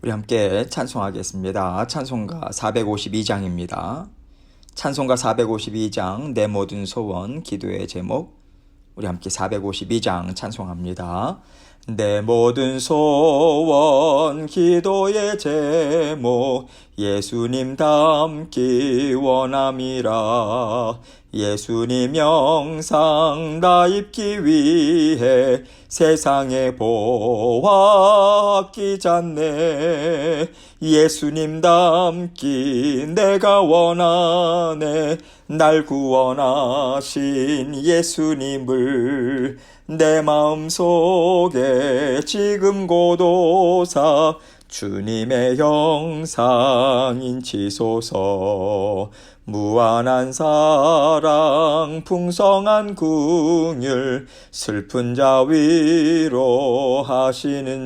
우리 함께 찬송하겠습니다. 찬송가 452장입니다. 찬송가 452장 내 모든 소원 기도의 제목, 우리 함께 452장 찬송합니다. 내 모든 소원 기도의 제목 예수님 닮기 원함이라. 예수님 영상 나 입기 위해 세상에 보았기 잖네. 예수님 닮기 내가 원하네. 날 구원하신 예수님을 내 마음속에 지금 고도사 주님의 형상 인치소서. 무한한 사랑 풍성한 긍휼 슬픈 자 위로하시는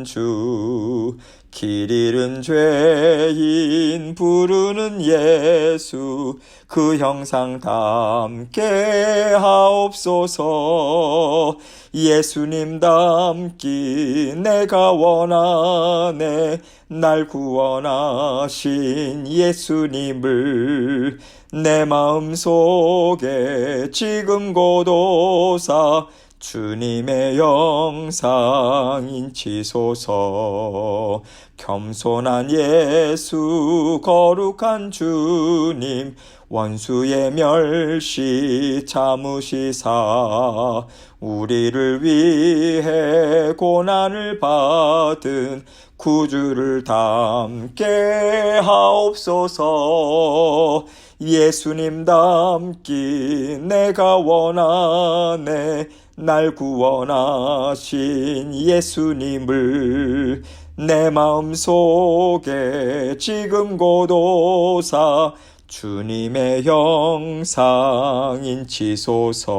주. 길 잃은 죄인 부르는 예수 그 형상 닮게 하옵소서. 예수님 닮기 내가 원하네. 날 구원하신 예수님을 내 마음속에 지금 고도사 주님의 영상 인치소서. 겸손한 예수 거룩한 주님 원수의 멸시 참으시사 우리를 위해 고난을 받은 구주를 닮게 하옵소서. 예수님 닮기 내가 원하네. 날 구원하신 예수님을 내 마음속에 지금 고도사 주님의 형상 인치소서.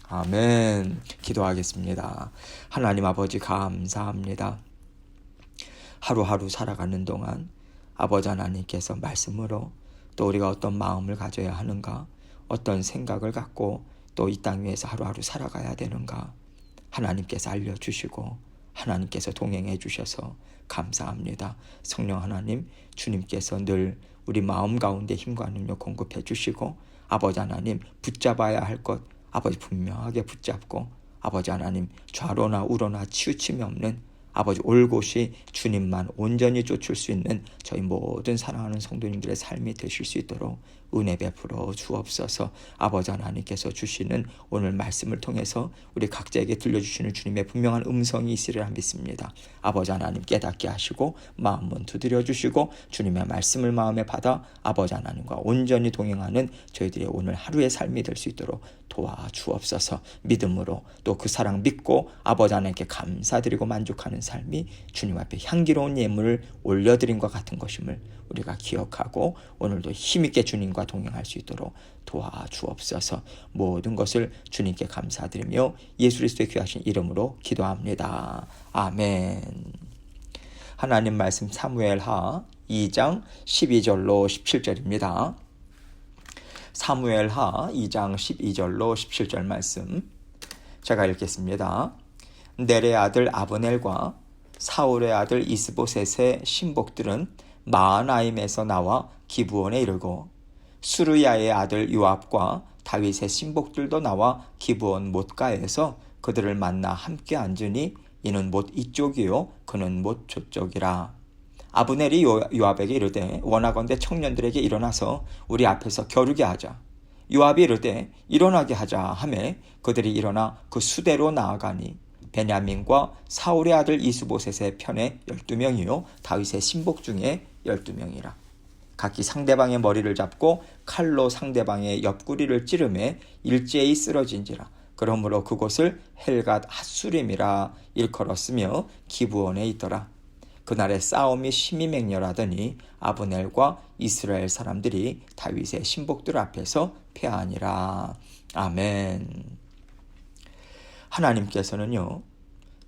아멘. 기도하겠습니다. 하나님 아버지 감사합니다. 하루하루 살아가는 동안 아버지 하나님께서 말씀으로 또 우리가 어떤 마음을 가져야 하는가, 어떤 생각을 갖고 또 이 땅 위에서 하루하루 살아가야 되는가 하나님께서 알려주시고 하나님께서 동행해 주셔서 감사합니다. 성령 하나님, 주님께서 늘 우리 마음 가운데 힘과 능력 공급해 주시고 아버지 하나님 붙잡아야 할 것 아버지 분명하게 붙잡고 아버지 하나님 좌로나 우로나 치우침이 없는 아버지 올곧이 주님만 온전히 쫓을 수 있는 저희 모든 사랑하는 성도님들의 삶이 되실 수 있도록 은혜 베풀어 주옵소서. 아버지 하나님께서 주시는 오늘 말씀을 통해서 우리 각자에게 들려주시는 주님의 분명한 음성이 있으리라 믿습니다. 아버지 하나님 깨닫게 하시고 마음은 두드려 주시고 주님의 말씀을 마음에 받아 아버지 하나님과 온전히 동행하는 저희들의 오늘 하루의 삶이 될 수 있도록 도와주옵소서. 믿음으로 또 그 사랑 믿고 아버지 하나님께 감사드리고 만족하는 삶이 주님 앞에 향기로운 예물을 올려드린 것 같은 것임을 우리가 기억하고 오늘도 힘있게 주님과 동행할 수 있도록 도와주옵소서. 모든 것을 주님께 감사드리며 예수 그리스도의 귀하신 이름으로 기도합니다. 아멘. 하나님 말씀 사무엘하 2장 12절로 17절입니다. 사무엘하 2장 12절로 17절 말씀 제가 읽겠습니다. 넬의 아들 아브넬과 사울의 아들 이스보셋의 신복들은 마하나임에서 나와 기브온에 이르고 수르야의 아들 요압과 다윗의 신복들도 나와 기브온 못가에서 그들을 만나 함께 앉으니 이는 못 이쪽이요 그는 못 저쪽이라. 아브넬이 요압에게 이르되 원하건대 청년들에게 일어나서 우리 앞에서 겨루게 하자. 요압이 이르되 일어나게 하자 하매 그들이 일어나 그 수대로 나아가니 베냐민과 사울의 아들 이스보셋의 편에 12명이요 다윗의 신복 중에 12명이라. 각기 상대방의 머리를 잡고 칼로 상대방의 옆구리를 찌르매 일제히 쓰러진지라. 그러므로 그곳을 헬갓 핫수림이라 일컬었으며 기브온에 있더라. 그날의 싸움이 심히 맹렬하더니 아브넬과 이스라엘 사람들이 다윗의 신복들 앞에서 패하니라. 아멘. 하나님께서는요,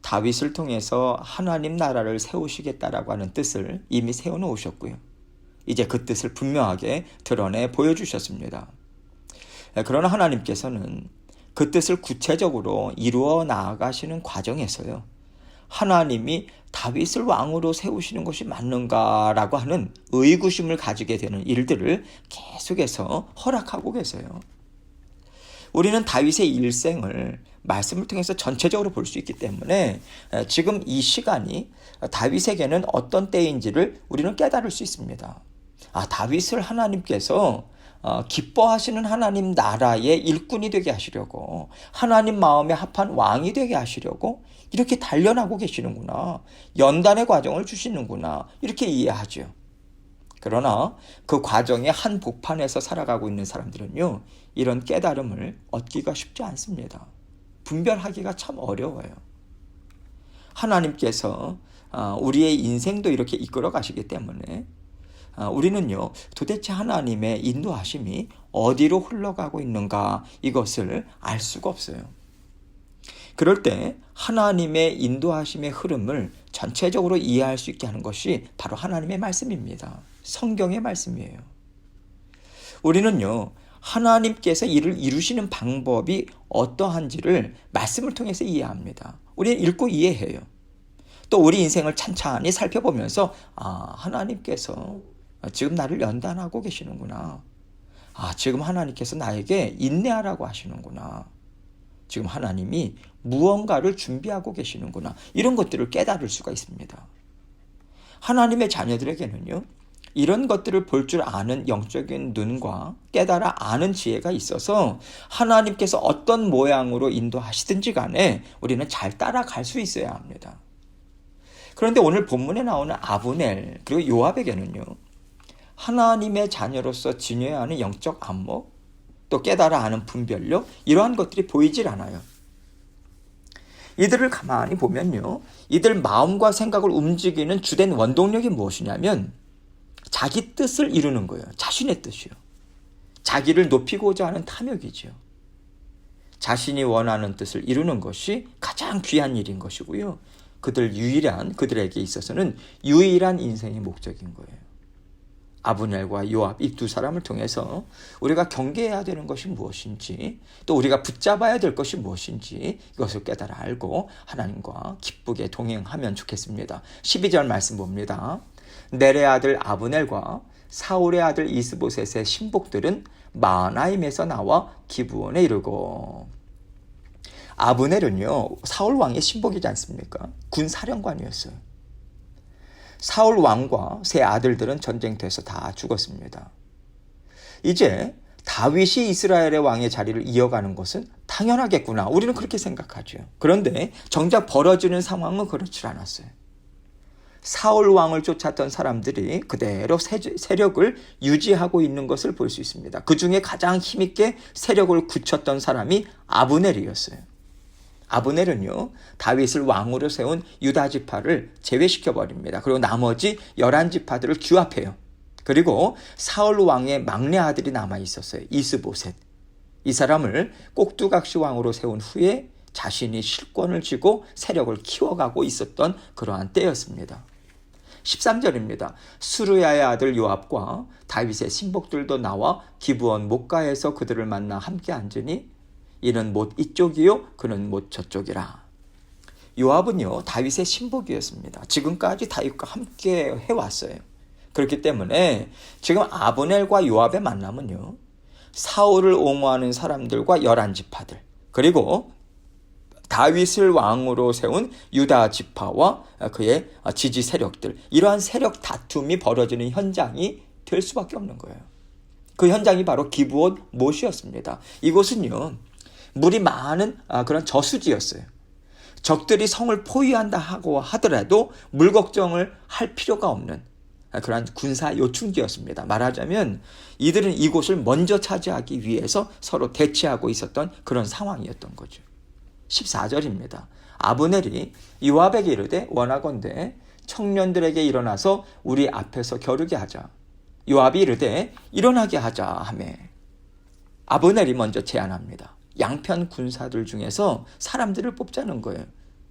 다윗을 통해서 하나님 나라를 세우시겠다라고 하는 뜻을 이미 세워놓으셨고요. 이제 그 뜻을 분명하게 드러내 보여주셨습니다. 그러나 하나님께서는 그 뜻을 구체적으로 이루어 나아가시는 과정에서요, 하나님이 다윗을 왕으로 세우시는 것이 맞는가라고 하는 의구심을 가지게 되는 일들을 계속해서 허락하고 계세요. 우리는 다윗의 일생을 말씀을 통해서 전체적으로 볼 수 있기 때문에 지금 이 시간이 다윗에게는 어떤 때인지를 우리는 깨달을 수 있습니다. 다윗을 하나님께서 기뻐하시는 하나님 나라의 일꾼이 되게 하시려고, 하나님 마음에 합한 왕이 되게 하시려고 이렇게 단련하고 계시는구나, 연단의 과정을 주시는구나, 이렇게 이해하죠. 그러나 그 과정의 한 복판에서 살아가고 있는 사람들은요, 이런 깨달음을 얻기가 쉽지 않습니다. 분별하기가 참 어려워요. 하나님께서 우리의 인생도 이렇게 이끌어 가시기 때문에 우리는요, 도대체 하나님의 인도하심이 어디로 흘러가고 있는가, 이것을 알 수가 없어요. 그럴 때 하나님의 인도하심의 흐름을 전체적으로 이해할 수 있게 하는 것이 바로 하나님의 말씀입니다. 성경의 말씀이에요. 우리는요, 하나님께서 이를 이루시는 방법이 어떠한지를 말씀을 통해서 이해합니다. 우리는 읽고 이해해요. 또 우리 인생을 찬찬히 살펴보면서 하나님께서 지금 나를 연단하고 계시는구나. 지금 하나님께서 나에게 인내하라고 하시는구나. 지금 하나님이 무언가를 준비하고 계시는구나. 이런 것들을 깨달을 수가 있습니다. 하나님의 자녀들에게는요, 이런 것들을 볼 줄 아는 영적인 눈과 깨달아 아는 지혜가 있어서 하나님께서 어떤 모양으로 인도하시든지 간에 우리는 잘 따라갈 수 있어야 합니다. 그런데 오늘 본문에 나오는 아브넬 그리고 요압에게는요, 하나님의 자녀로서 지녀야 하는 영적 안목, 또 깨달아 아는 분별력, 이러한 것들이 보이질 않아요. 이들을 가만히 보면요, 이들 마음과 생각을 움직이는 주된 원동력이 무엇이냐면 자기 뜻을 이루는 거예요. 자신의 뜻이요. 자기를 높이고자 하는 탐욕이죠. 자신이 원하는 뜻을 이루는 것이 가장 귀한 일인 것이고요. 그들에게 있어서는 유일한 인생의 목적인 거예요. 아브넬과 요압, 이 두 사람을 통해서 우리가 경계해야 되는 것이 무엇인지, 또 우리가 붙잡아야 될 것이 무엇인지 이것을 깨달아 알고 하나님과 기쁘게 동행하면 좋겠습니다. 12절 말씀 봅니다. 넬의 아들 아브넬과 사울의 아들 이스보셋의 신복들은 마하나임에서 나와 기브온에 이르고. 아브넬은요, 사울 왕의 신복이지 않습니까? 군사령관이었어요. 사울 왕과 세 아들들은 전쟁터에서 다 죽었습니다. 이제 다윗이 이스라엘의 왕의 자리를 이어가는 것은 당연하겠구나, 우리는 그렇게 생각하죠. 그런데 정작 벌어지는 상황은 그렇지 않았어요. 사울 왕을 쫓았던 사람들이 그대로 세력을 유지하고 있는 것을 볼 수 있습니다. 그 중에 가장 힘있게 세력을 굳혔던 사람이 아브넬이었어요. 아브넬은요, 다윗을 왕으로 세운 유다 지파를 제외시켜버립니다. 그리고 나머지 11지파들을 규합해요. 그리고 사울 왕의 막내 아들이 남아있었어요. 이스보셋. 이 사람을 꼭두각시 왕으로 세운 후에 자신이 실권을 쥐고 세력을 키워가고 있었던 그러한 때였습니다. 13절입니다. 수르야의 아들 요압과 다윗의 신복들도 나와 기브온 목가에서 그들을 만나 함께 앉으니 이는 못 이쪽이요 그는 못 저쪽이라. 요압은요, 다윗의 신복이었습니다. 지금까지 다윗과 함께 해왔어요. 그렇기 때문에 지금 아브넬과 요압의 만남은요, 사울을 옹호하는 사람들과 11지파들, 그리고 다윗을 왕으로 세운 유다 지파와 그의 지지 세력들, 이러한 세력 다툼이 벌어지는 현장이 될 수밖에 없는 거예요. 그 현장이 바로 기브온 못이었습니다. 이곳은요, 물이 많은 그런 저수지였어요. 적들이 성을 포위한다 하고 하더라도 물 걱정을 할 필요가 없는 그런 군사 요충지였습니다. 말하자면 이들은 이곳을 먼저 차지하기 위해서 서로 대치하고 있었던 그런 상황이었던 거죠. 14절입니다. 아브넬이 요압에게 이르되 원하건대 청년들에게 일어나서 우리 앞에서 겨루게 하자. 요압이 이르되 일어나게 하자 하매 아브넬이 먼저 제안합니다. 양편 군사들 중에서 사람들을 뽑자는 거예요.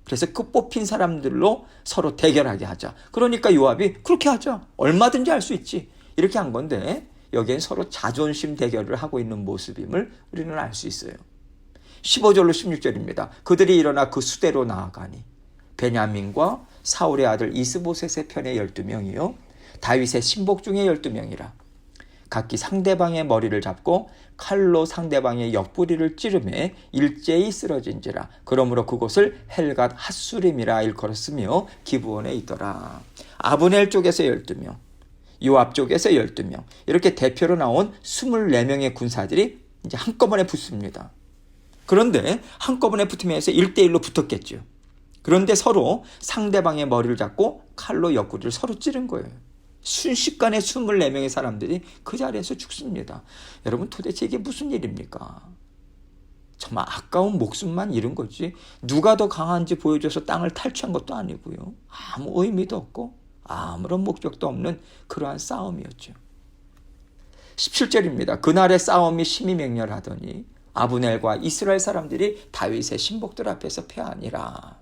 그래서 그 뽑힌 사람들로 서로 대결하게 하자. 그러니까 요압이 그렇게 하자. 얼마든지 할 수 있지. 이렇게 한 건데 여기엔 서로 자존심 대결을 하고 있는 모습임을 우리는 알 수 있어요. 15절로 16절입니다. 그들이 일어나 그 수대로 나아가니 베냐민과 사울의 아들 이스보셋의 편의 12명이요 다윗의 신복 중에 12명이라. 각기 상대방의 머리를 잡고 칼로 상대방의 옆구리를 찌르매 일제히 쓰러진지라. 그러므로 그곳을 헬갓 핫수림이라 일컬었으며 기브온에 있더라. 아브넬 쪽에서 12명, 요압 쪽에서 12명, 이렇게 대표로 나온 24명의 군사들이 이제 한꺼번에 붙습니다. 그런데 한꺼번에 붙으면서 1대1로 붙었겠죠. 그런데 서로 상대방의 머리를 잡고 칼로 옆구리를 서로 찌른 거예요. 순식간에 24명의 사람들이 그 자리에서 죽습니다. 여러분, 도대체 이게 무슨 일입니까? 정말 아까운 목숨만 잃은 거지 누가 더 강한지 보여줘서 땅을 탈취한 것도 아니고요. 아무 의미도 없고 아무런 목적도 없는 그러한 싸움이었죠. 17절입니다. 그날의 싸움이 심히 맹렬하더니 아브넬과 이스라엘 사람들이 다윗의 신복들 앞에서 패하니라.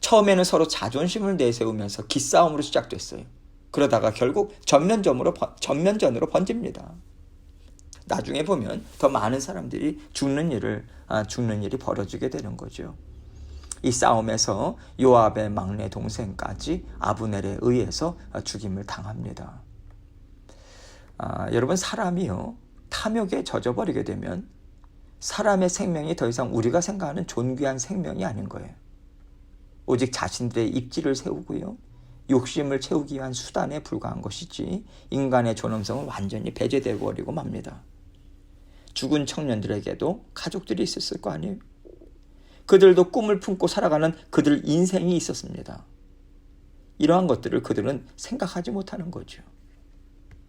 처음에는 서로 자존심을 내세우면서 기싸움으로 시작됐어요. 그러다가 결국 전면전으로 번집니다. 나중에 보면 더 많은 사람들이 죽는 일이 벌어지게 되는 거죠. 이 싸움에서 요압의 막내 동생까지 아브넬에 의해서 죽임을 당합니다. 여러분, 사람이요 탐욕에 젖어버리게 되면 사람의 생명이 더 이상 우리가 생각하는 존귀한 생명이 아닌 거예요. 오직 자신들의 입지를 세우고요 욕심을 채우기 위한 수단에 불과한 것이지 인간의 존엄성은 완전히 배제되어 버리고 맙니다. 죽은 청년들에게도 가족들이 있었을 거 아니에요. 그들도 꿈을 품고 살아가는 그들 인생이 있었습니다. 이러한 것들을 그들은 생각하지 못하는 거죠.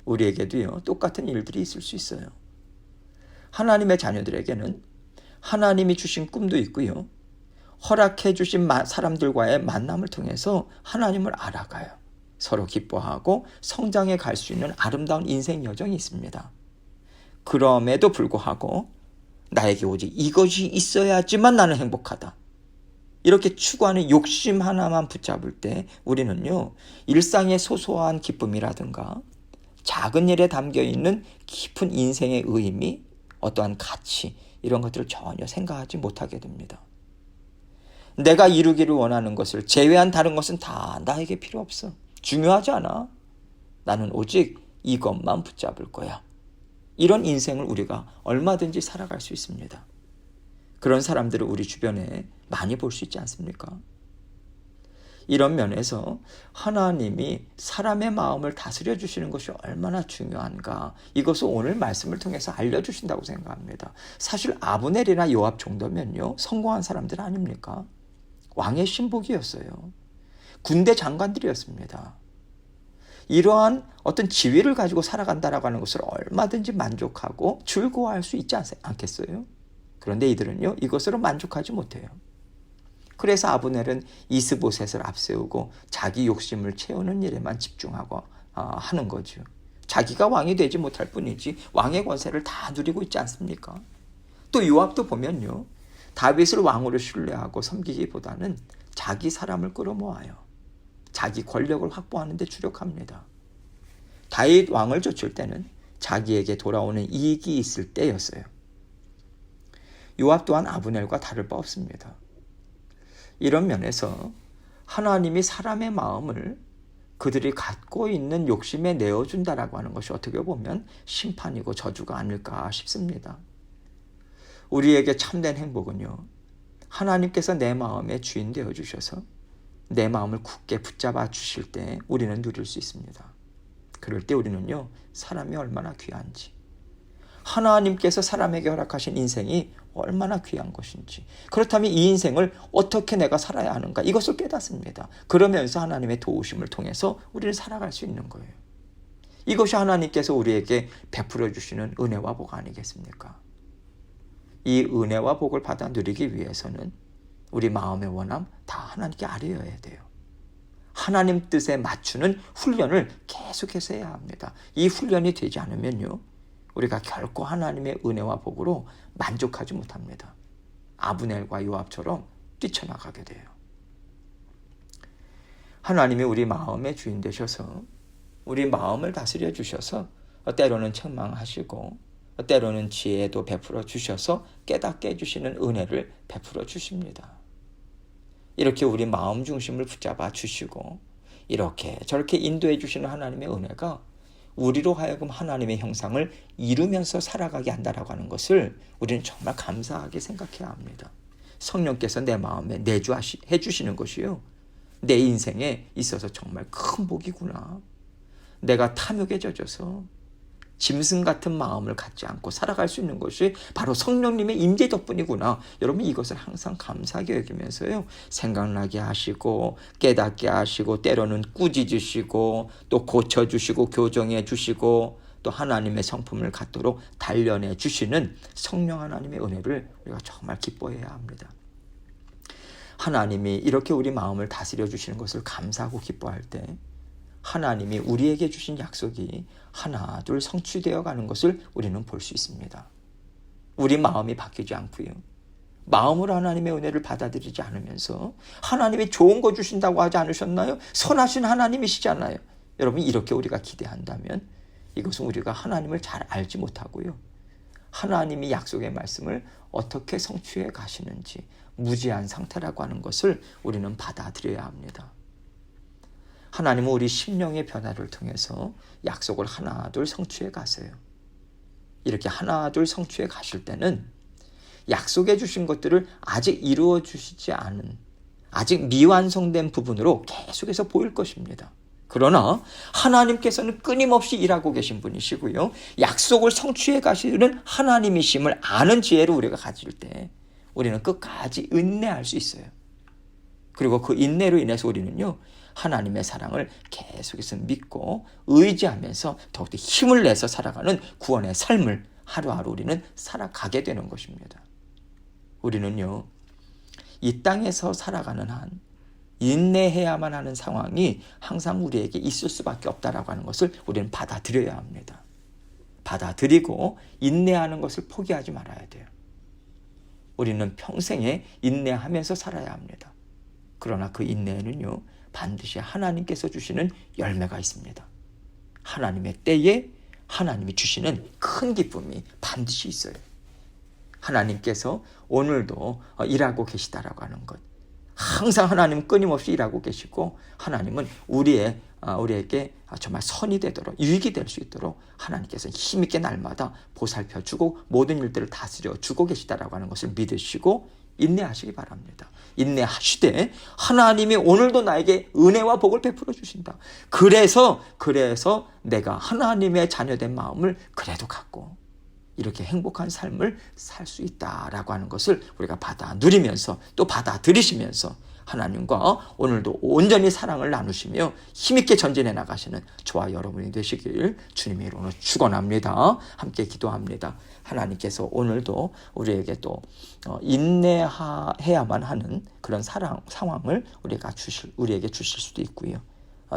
우리에게도요 똑같은 일들이 있을 수 있어요. 하나님의 자녀들에게는 하나님이 주신 꿈도 있고요 허락해 주신 사람들과의 만남을 통해서 하나님을 알아가요. 서로 기뻐하고 성장해 갈 수 있는 아름다운 인생 여정이 있습니다. 그럼에도 불구하고 나에게 오직 이것이 있어야지만 나는 행복하다. 이렇게 추구하는 욕심 하나만 붙잡을 때 우리는요 일상의 소소한 기쁨이라든가 작은 일에 담겨있는 깊은 인생의 의미, 어떠한 가치 이런 것들을 전혀 생각하지 못하게 됩니다. 내가 이루기를 원하는 것을 제외한 다른 것은 다 나에게 필요 없어. 중요하지 않아. 나는 오직 이것만 붙잡을 거야. 이런 인생을 우리가 얼마든지 살아갈 수 있습니다. 그런 사람들을 우리 주변에 많이 볼 수 있지 않습니까? 이런 면에서 하나님이 사람의 마음을 다스려 주시는 것이 얼마나 중요한가, 이것을 오늘 말씀을 통해서 알려주신다고 생각합니다. 사실 아브넬이나 요압 정도면요 성공한 사람들 아닙니까? 왕의 신복이었어요. 군대 장관들이었습니다. 이러한 어떤 지위를 가지고 살아간다라고 하는 것을 얼마든지 만족하고 즐거워할 수 있지 않겠어요? 그런데 이들은요 이것으로 만족하지 못해요. 그래서 아브넬은 이스보셋을 앞세우고 자기 욕심을 채우는 일에만 집중하고 하는 거죠. 자기가 왕이 되지 못할 뿐이지 왕의 권세를 다 누리고 있지 않습니까? 또 요압도 보면요 다윗을 왕으로 신뢰하고 섬기기보다는 자기 사람을 끌어모아요. 자기 권력을 확보하는 데 주력합니다. 다윗 왕을 쫓을 때는 자기에게 돌아오는 이익이 있을 때였어요. 요압 또한 아브넬과 다를 바 없습니다. 이런 면에서 하나님이 사람의 마음을 그들이 갖고 있는 욕심에 내어준다라고 하는 것이 어떻게 보면 심판이고 저주가 아닐까 싶습니다. 우리에게 참된 행복은요 하나님께서 내 마음의 주인 되어 주셔서 내 마음을 굳게 붙잡아 주실 때 우리는 누릴 수 있습니다. 그럴 때 우리는요 사람이 얼마나 귀한지, 하나님께서 사람에게 허락하신 인생이 얼마나 귀한 것인지, 그렇다면 이 인생을 어떻게 내가 살아야 하는가, 이것을 깨닫습니다. 그러면서 하나님의 도우심을 통해서 우리를 살아갈 수 있는 거예요. 이것이 하나님께서 우리에게 베풀어 주시는 은혜와 복 아니겠습니까? 이 은혜와 복을 받아 누리기 위해서는 우리 마음의 원함 다 하나님께 아뢰어야 돼요. 하나님 뜻에 맞추는 훈련을 계속해서 해야 합니다. 이 훈련이 되지 않으면요 우리가 결코 하나님의 은혜와 복으로 만족하지 못합니다. 아브넬과 요압처럼 뛰쳐나가게 돼요. 하나님이 우리 마음의 주인 되셔서 우리 마음을 다스려 주셔서 때로는 책망하시고 때로는 지혜도 베풀어 주셔서 깨닫게 해주시는 은혜를 베풀어 주십니다. 이렇게 우리 마음 중심을 붙잡아 주시고 이렇게 저렇게 인도해 주시는 하나님의 은혜가 우리로 하여금 하나님의 형상을 이루면서 살아가게 한다라고 하는 것을 우리는 정말 감사하게 생각해야 합니다. 성령께서 내 마음에 내주해 주시는 것이요, 내 인생에 있어서 정말 큰 복이구나. 내가 탐욕에 젖어서 짐승 같은 마음을 갖지 않고 살아갈 수 있는 것이 바로 성령님의 임재 덕분이구나. 여러분, 이것을 항상 감사하게 여기면서요, 생각나게 하시고 깨닫게 하시고 때로는 꾸짖으시고 또 고쳐주시고 교정해 주시고 또 하나님의 성품을 갖도록 단련해 주시는 성령 하나님의 은혜를 우리가 정말 기뻐해야 합니다. 하나님이 이렇게 우리 마음을 다스려 주시는 것을 감사하고 기뻐할 때 하나님이 우리에게 주신 약속이 하나 둘 성취되어 가는 것을 우리는 볼 수 있습니다. 우리 마음이 바뀌지 않고요, 마음으로 하나님의 은혜를 받아들이지 않으면서 하나님이 좋은 거 주신다고 하지 않으셨나요? 선하신 하나님이시잖아요. 여러분, 이렇게 우리가 기대한다면 이것은 우리가 하나님을 잘 알지 못하고요, 하나님이 약속의 말씀을 어떻게 성취해 가시는지 무지한 상태라고 하는 것을 우리는 받아들여야 합니다. 하나님은 우리 심령의 변화를 통해서 약속을 하나 둘 성취해 가세요. 이렇게 하나 둘 성취해 가실 때는 약속해 주신 것들을 아직 이루어 주시지 않은, 아직 미완성된 부분으로 계속해서 보일 것입니다. 그러나 하나님께서는 끊임없이 일하고 계신 분이시고요, 약속을 성취해 가시는 하나님이심을 아는 지혜를 우리가 가질 때 우리는 끝까지 인내할 수 있어요. 그리고 그 인내로 인해서 우리는요, 하나님의 사랑을 계속해서 믿고 의지하면서 더욱더 힘을 내서 살아가는 구원의 삶을 하루하루 우리는 살아가게 되는 것입니다. 우리는요, 이 땅에서 살아가는 한 인내해야만 하는 상황이 항상 우리에게 있을 수밖에 없다라고 하는 것을 우리는 받아들여야 합니다. 받아들이고 인내하는 것을 포기하지 말아야 돼요. 우리는 평생에 인내하면서 살아야 합니다. 그러나 그 인내에는요, 반드시 하나님께서 주시는 열매가 있습니다. 하나님의 때에 하나님이 주시는 큰 기쁨이 반드시 있어요. 하나님께서 오늘도 일하고 계시다라고 하는 것, 항상 하나님은 끊임없이 일하고 계시고 하나님은 우리에게 정말 선이 되도록, 유익이 될 수 있도록 하나님께서 힘있게 날마다 보살펴 주고 모든 일들을 다스려 주고 계시다라고 하는 것을 믿으시고 인내하시기 바랍니다. 인내하시되 하나님이 오늘도 나에게 은혜와 복을 베풀어 주신다. 그래서 내가 하나님의 자녀된 마음을 그래도 갖고 이렇게 행복한 삶을 살 수 있다라고 하는 것을 우리가 받아 누리면서 또 받아들이시면서 하나님과 오늘도 온전히 사랑을 나누시며 힘있게 전진해 나가시는 저와 여러분이 되시길 주님의 이름으로 축원합니다. 함께 기도합니다. 하나님께서 오늘도 우리에게 또 인내해야만 하는 그런 상황을 우리에게 주실 수도 있고요,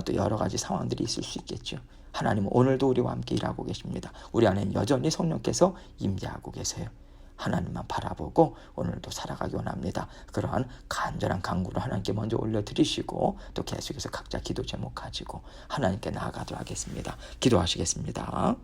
또 여러 가지 상황들이 있을 수 있겠죠. 하나님은 오늘도 우리와 함께 일하고 계십니다. 우리 안에는 여전히 성령께서 임재하고 계세요. 하나님만 바라보고 오늘도 살아가기 원합니다. 그러한 간절한 간구를 하나님께 먼저 올려드리시고 또 계속해서 각자 기도 제목 가지고 하나님께 나아가도록 하겠습니다. 기도하시겠습니다.